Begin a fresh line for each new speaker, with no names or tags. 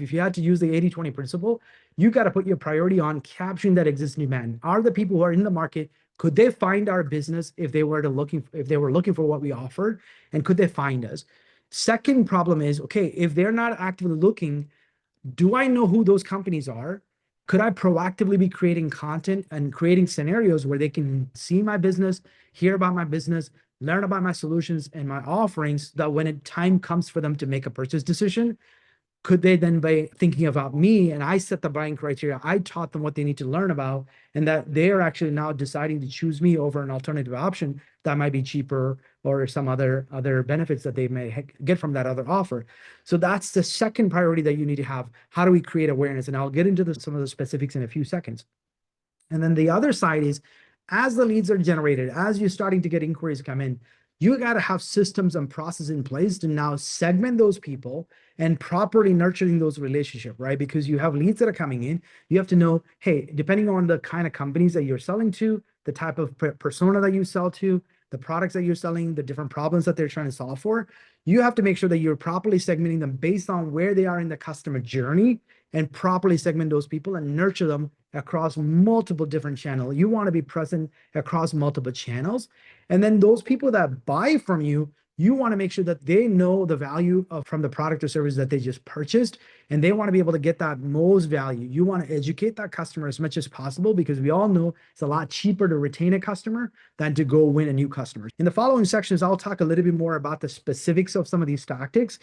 if you had to use the 80-20 principle, you got to put your priority on capturing that existing demand. Are the people who are in the market, could they find our business if they were looking for what we offered, and could they find us? Second problem is, okay, if they're not actively looking, do I know who those companies are? Could I proactively be creating content and creating scenarios where they can see my business, hear about my business, learn about my solutions and my offerings, so that when time comes for them to make a purchase decision, could they then be thinking about me, and I set the buying criteria, I taught them what they need to learn about, and that they are actually now deciding to choose me over an alternative option that might be cheaper or some other benefits that they may get from that other offer. So that's the second priority that you need to have. How do we create awareness? And I'll get into some of the specifics in a few seconds. And then the other side is, as the leads are generated, as you're starting to get inquiries come in, you got to have systems and processes in place to now segment those people and properly nurturing those relationships, right? Because you have leads that are coming in, you have to know, hey, depending on the kind of companies that you're selling to, the type of persona that you sell to, the products that you're selling, the different problems that they're trying to solve for, you have to make sure that you're properly segmenting them based on where they are in the customer journey, and properly segment those people and nurture them across multiple different channels. You want to be present across multiple channels. And then those people that buy from you, you want to make sure that they know the value from the product or service that they just purchased, and they want to be able to get that most value. You want to educate that customer as much as possible, because we all know it's a lot cheaper to retain a customer than to go win a new customer. In the following sections, I'll talk a little bit more about the specifics of some of these tactics.